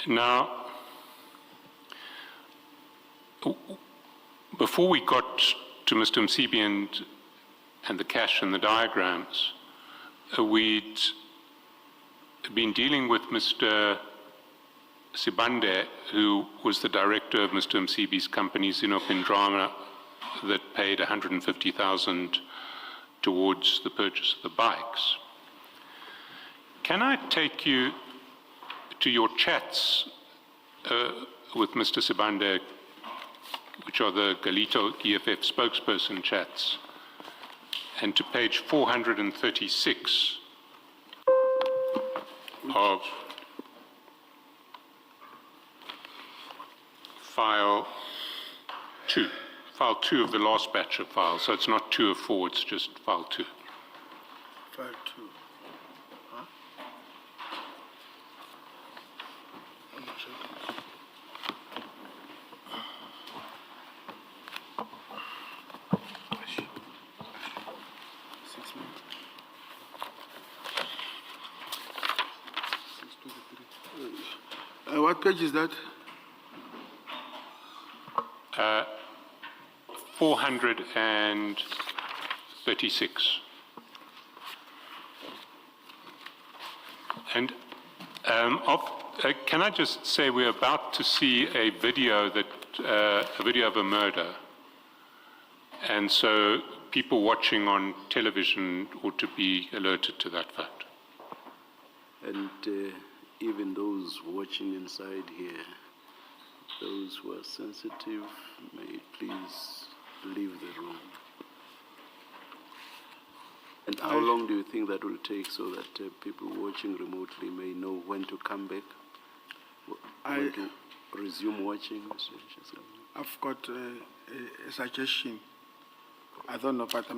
Now, before we got to Mr. Msibi and the cash and the diagrams, we'd been dealing with Mr. Sibande, who was the director of Mr. Msibi's company, Zinopindrama, that paid 150,000 towards the purchase of the bikes. Can I take you to your chats with Mr. Sibande, which are the Galito EFF spokesperson chats, and to page 436 of file 2 of the last batch of files. So it's not 2 of 4, it's just file 2. File 2. Huh? I'm not sure. What page is that? 436. And can I just say we're about to see a video of a murder, and so people watching on television ought to be alerted to that fact. And even those watching inside here, those who are sensitive, may please leave the room. And how long do you think that will take so that people watching remotely may know when to come back? When to resume watching? I've got a suggestion. I don't know, but I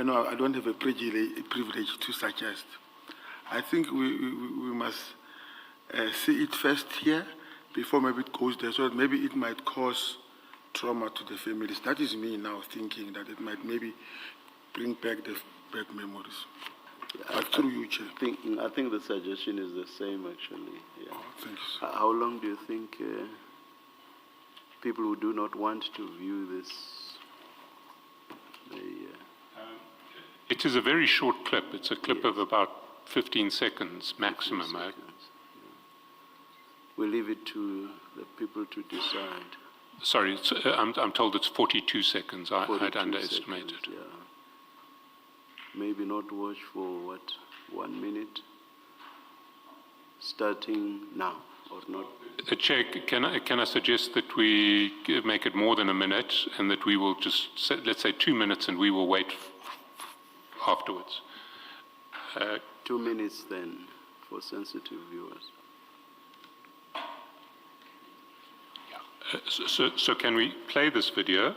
know I don't have a privilege to suggest. I think we must see it first here before maybe it goes there, so that maybe it might cause trauma to the families. That is me now thinking that it might maybe bring back the bad memories. But through you, Chair. I think the suggestion is the same, actually. Yeah. Oh, thank you, sir. How long do you think people who do not want to view this It is a very short clip. It's a clip of about 15 seconds maximum. 15 seconds. We'll leave it to the people to decide. Sorry, I'm told it's 42 seconds. I'd underestimated. Seconds, yeah. Maybe not watch for 1 minute, starting now, or not? Chair, can I suggest that we make it more than a minute, and that we will just let's say 2 minutes, and we will wait afterwards. 2 minutes then for sensitive viewers. So can we play this video?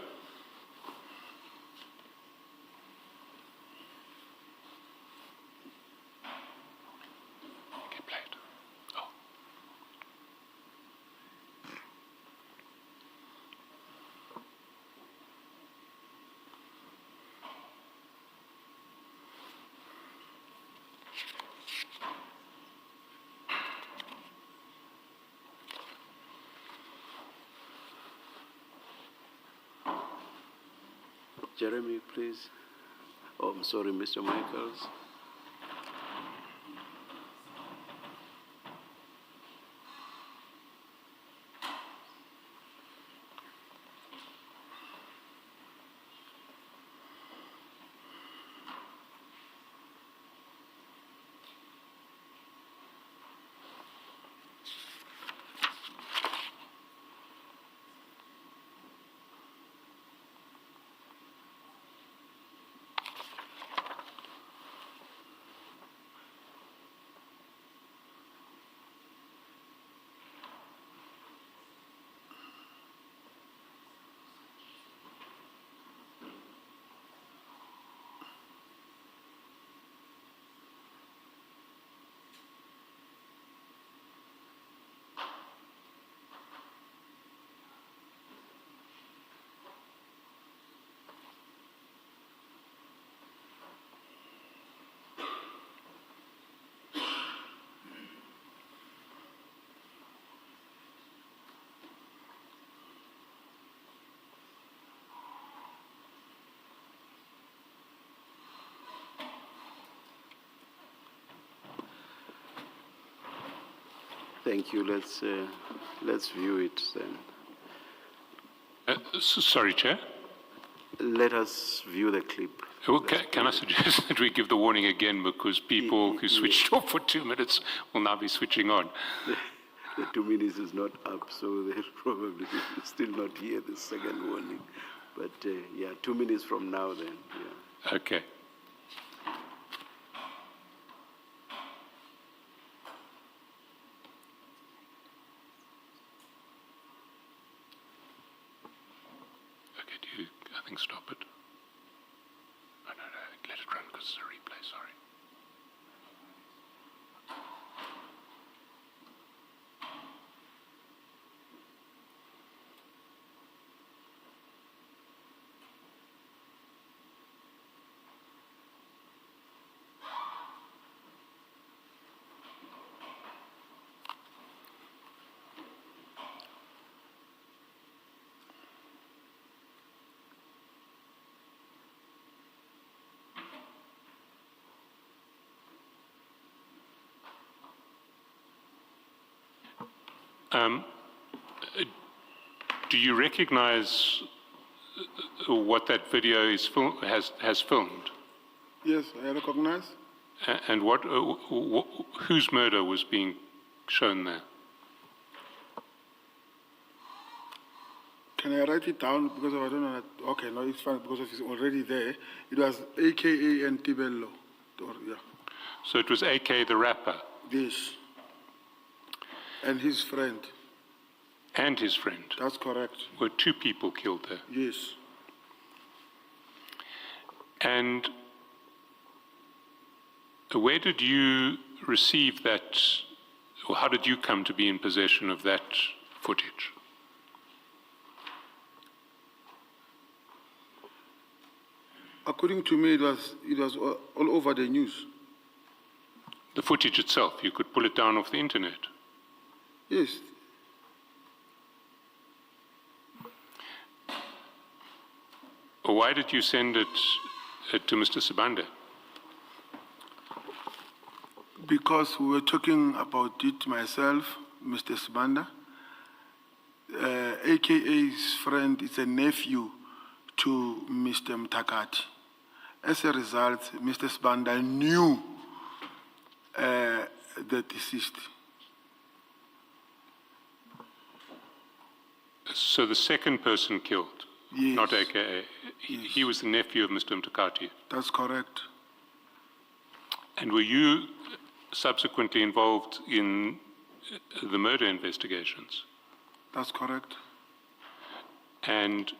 Okay, play it. Oh. Jeremy, please. Oh, I'm sorry, Mr. Michaels. Thank you. Let's view it then. Sorry, Chair. Let us view the clip. Well, can I suggest that we give the warning again, because people who switched off for 2 minutes will now be switching on. The 2 minutes is not up, so they'll probably still not hear the second warning. But yeah, 2 minutes from now then, yeah. Okay. Okay, do you, I think, stop it? No, let it run because it's a replay, sorry. Do you recognize what that video is has filmed? Yes, I recognize. And whose murder was being shown there? Can I write it down? Because I don't know. Okay, no, it's fine because it's already there. It was AKA and Tibello. Yeah. So it was AK the rapper? Yes. And his friend. And his friend? That's correct. Were 2 people killed there? Yes. And where did you receive that, or how did you come to be in possession of that footage? According to me, it was all over the news. The footage itself, you could pull it down off the internet? Yes. Why did you send it to Mr. Sibande? Because we were talking about it myself, Mr. Sibanda. AKA's friend is a nephew to Mr. Mtakati. As a result, Mr. Sibanda knew the deceased. So the second person killed, Yes. not AKA, Yes. he was the nephew of Mr. Mtakati. That's correct. And were you subsequently involved in the murder investigations? That's correct. And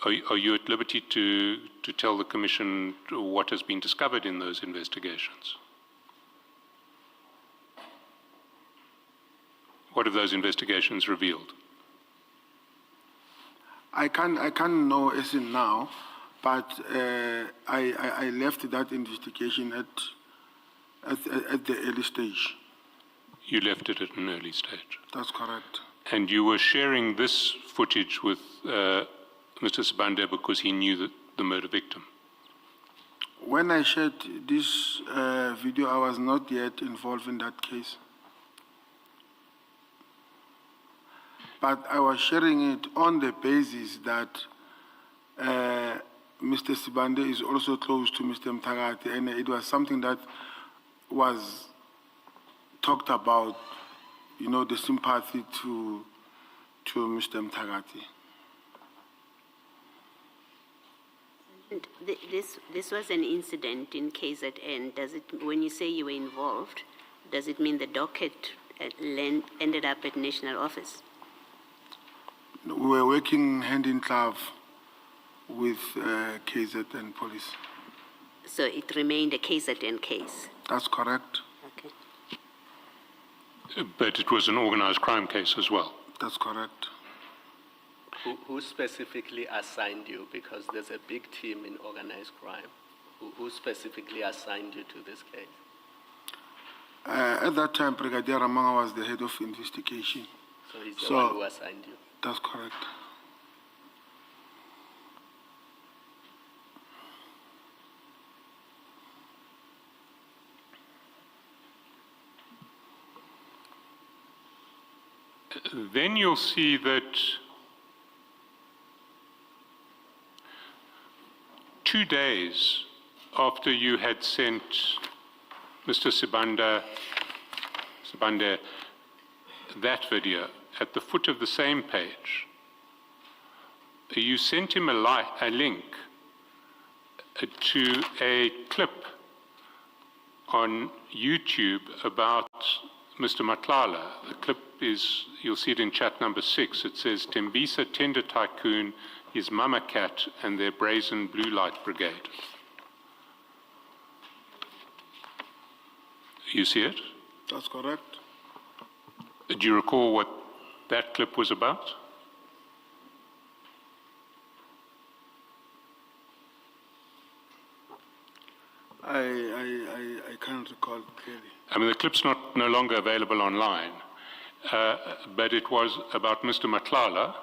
are you at liberty to tell the Commission what has been discovered in those investigations? What have those investigations revealed? I can't know as in now, but I left that investigation at the early stage. You left it at an early stage. That's correct. And you were sharing this footage with Mr. Sibande because he knew the murder victim? When I shared this video, I was not yet involved in that case. But I was sharing it on the basis that Mr. Sibande is also close to Mr. Mtakati, and it was something that was talked about, you know, the sympathy to Mr. Mtakati. This was an incident in KZN. Does it, when you say you were involved, does it mean the docket ended up at National Office? We were working hand in glove with KZN police. So it remained a KZN case? That's correct. Okay. But it was an organized crime case as well? That's correct. Who specifically assigned you? Because there's a big team in organized crime. Who specifically assigned you to this case? At that time, Brigadier Ramanga was the head of investigation. So he's the one who assigned you? That's correct. then you'll see that 2 days after you had sent Mr. Sibande that video, at the foot of the same page, you sent him a link to a clip on YouTube about Mr. Matlala. The clip is, you'll see it in chat number 6. It says, Tembisa Tender Tycoon, his mama cat, and their brazen blue light brigade. You see it? That's correct. Do you recall what that clip was about? I can't recall clearly. I mean, the clip's no longer available online, but it was about Mr. Matlala,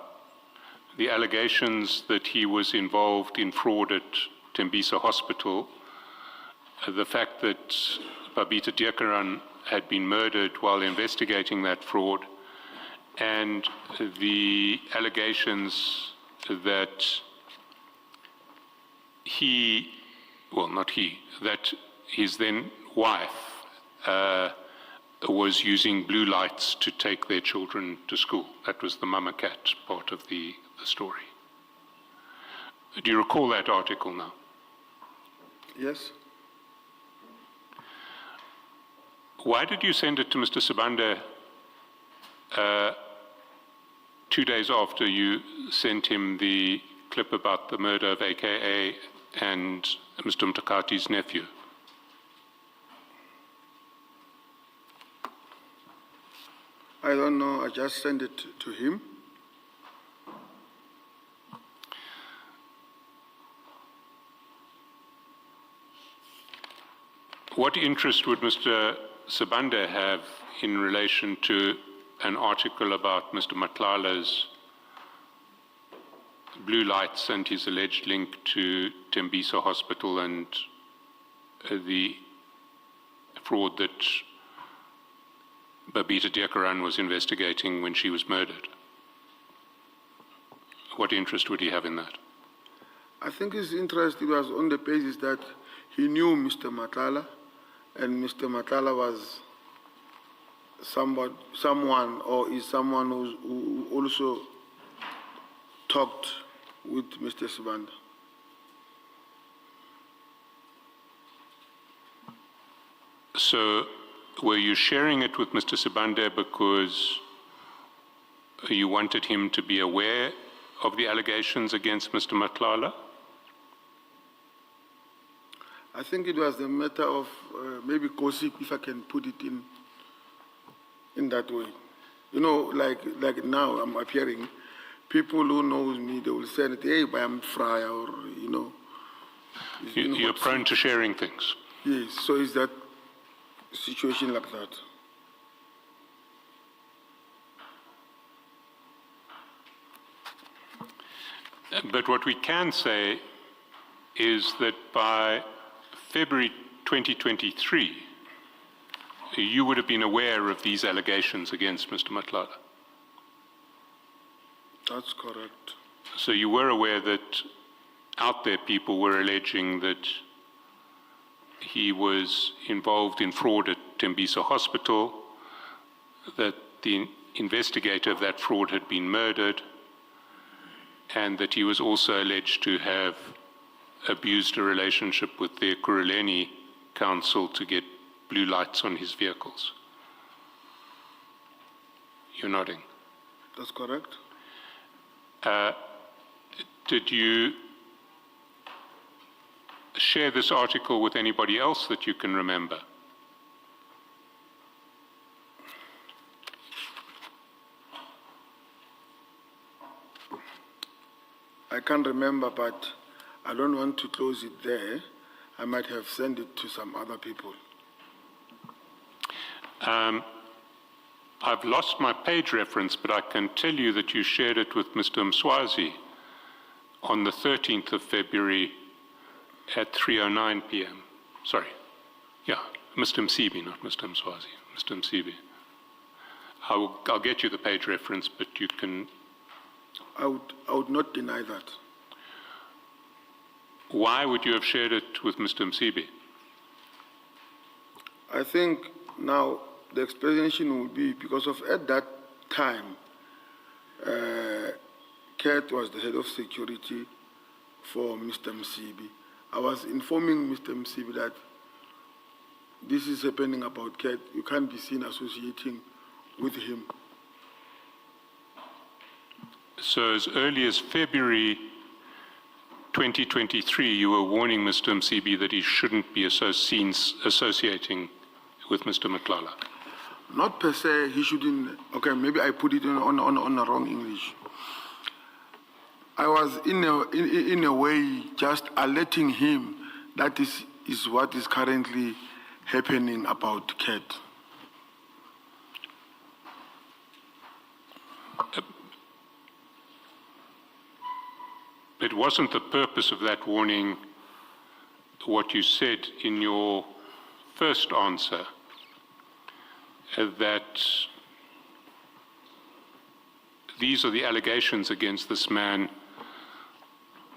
the allegations that he was involved in fraud at Tembisa Hospital, the fact that Babita Deokaran had been murdered while investigating that fraud, and the allegations that that his then wife was using blue lights to take their children to school. That was the mama cat part of the story. Do you recall that article now? Yes. Why did you send it to Mr. Sibande 2 days after you sent him the clip about the murder of AKA and Mr. Mtakati's nephew? I don't know, I just sent it to him. What interest would Mr. Sibande have in relation to an article about Mr. Matlala's blue lights and his alleged link to Tembisa Hospital and the fraud that Babita Deokaran was investigating when she was murdered? What interest would he have in that? I think his interest was on the basis that he knew Mr. Matlala, and Mr. Matlala was someone who also talked with Mr. Sibande. So, were you sharing it with Mr. Sibande because you wanted him to be aware of the allegations against Mr. Matlala? I think it was a matter of maybe gossip, if I can put it in that way. You know, like now I'm appearing, people who knows me, they will say, hey, but I'm fry, or, you know. You're prone to sharing things. Yes, so is that situation like that? But what we can say is that by February 2023, you would have been aware of these allegations against Mr. Matlala. That's correct. So you were aware that out there people were alleging that he was involved in fraud at Tembisa Hospital, that the investigator of that fraud had been murdered, and that he was also alleged to have abused a relationship with the Ekurhuleni Council to get blue lights on his vehicles. You're nodding. That's correct. Did you share this article with anybody else that you can remember? I can't remember, but I don't want to close it there. I might have sent it to some other people. I've lost my page reference, but I can tell you that you shared it with Mr. Mswazi on the 13th of February at 3:09 p.m. Sorry, yeah, Mr. Msibi, not Mr. Mswazi, Mr. Msibi. I'll get you the page reference, but you can. I would not deny that. Why would you have shared it with Mr. Msibi? I think now the explanation would be because of at that time, Kat was the head of security for Mr. Msibi. I was informing Mr. Msibi that this is happening about Kat. You can't be seen associating with him. So as early as February 2023, you were warning Mr. Msibi that he shouldn't be seen associating with Mr. Matlala. Not per se, he shouldn't. Okay, maybe I put it on the wrong English. I was in a way just alerting him that is what is currently happening about Kat. It wasn't the purpose of that warning what you said in your first answer, that these are the allegations against this man,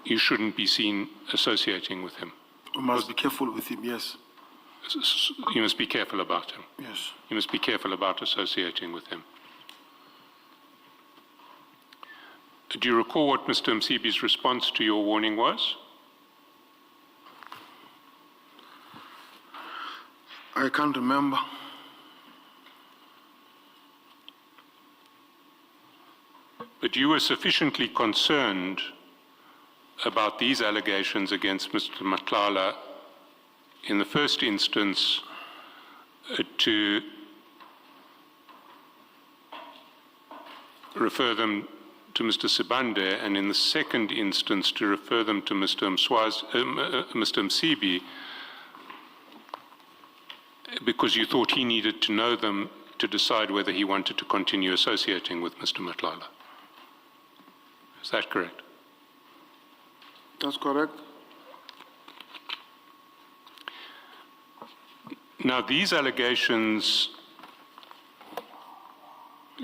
you shouldn't be seen associating with him. We must be careful with him, yes. You must be careful about him. Yes. You must be careful about associating with him. Do you recall what Mr. Msibi's response to your warning was? I can't remember. But you were sufficiently concerned about these allegations against Mr. Matlala in the first instance to refer them to Mr. Sibande, and in the second instance to refer them to Mr. Msibi, because you thought he needed to know them to decide whether he wanted to continue associating with Mr. Matlala. Is that correct? That's correct. Now, these allegations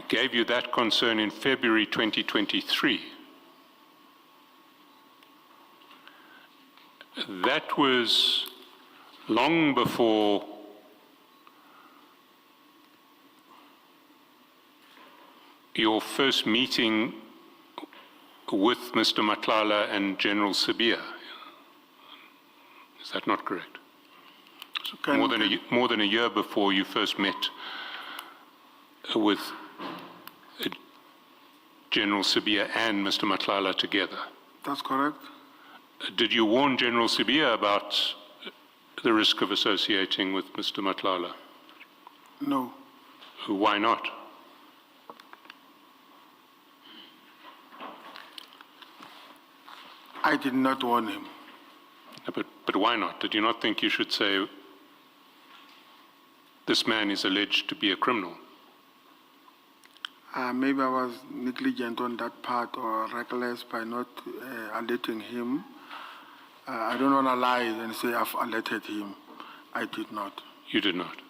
gave you that concern in February 2023. That was long before your first meeting with Mr. Matlala and General Sibia. Is that not correct? So More than a year before you first met with General Sibia and Mr. Matlala together. That's correct. Did you warn General Sibia about the risk of associating with Mr. Matlala? No. Why not? I did not warn him. But why not? Did you not think you should say, this man is alleged to be a criminal? Maybe I was negligent on that part or reckless by not alerting him. I don't want to lie and say I've alerted him. I did not. You did not.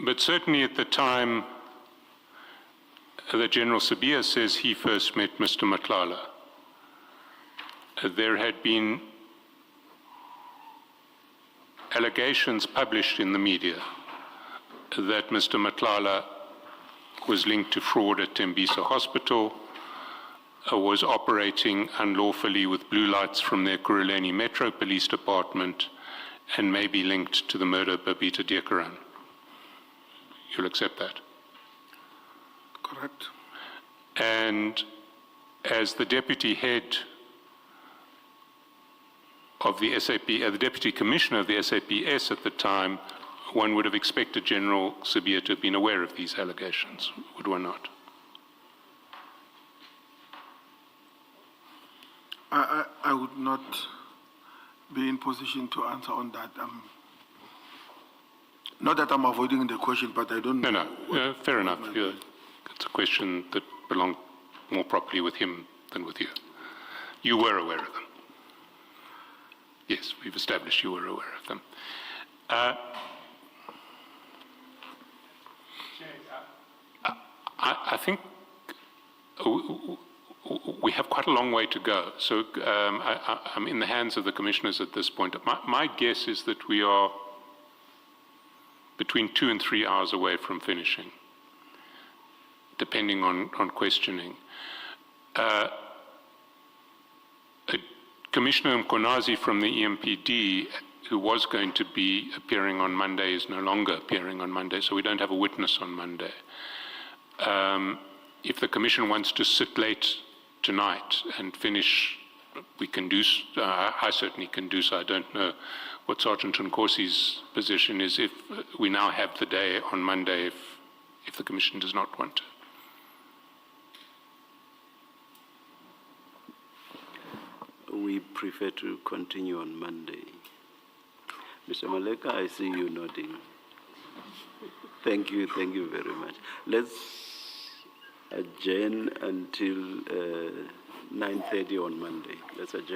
But certainly at the time that General Sibia says he first met Mr. Matlala, there had been allegations published in the media that Mr. Matlala was linked to fraud at Tembisa Hospital, was operating unlawfully with blue lights from their Kuruleni Metro Police Department, and may be linked to the murder of Babita Diekaran. You'll accept that? Correct. And as the deputy head of the SAP, the deputy commissioner of the SAPS at the time, one would have expected General Sibia to have been aware of these allegations, would one not? I would not be in position to answer on that. Not that I'm avoiding the question, but I don't know. No, fair enough. Yeah, it's a question that belonged more properly with him than with you. You were aware of them. Yes, we've established you were aware of them. I think we have quite a long way to go. So I'm in the hands of the commissioners at this point. My guess is that we are between 2 and 3 hours away from finishing, depending on questioning. Commissioner Mkonazi from the EMPD, who was going to be appearing on Monday, is no longer appearing on Monday, so we don't have a witness on Monday. If the Commission wants to sit late tonight and finish, we can do, I certainly can do so. I don't know what Sgt Nkosi's position is if we now have the day on Monday if the Commission does not want to. We prefer to continue on Monday. Mr. Maleka, I see you nodding. Thank you very much. Let's adjourn until 9:30 on Monday. Let's adjourn.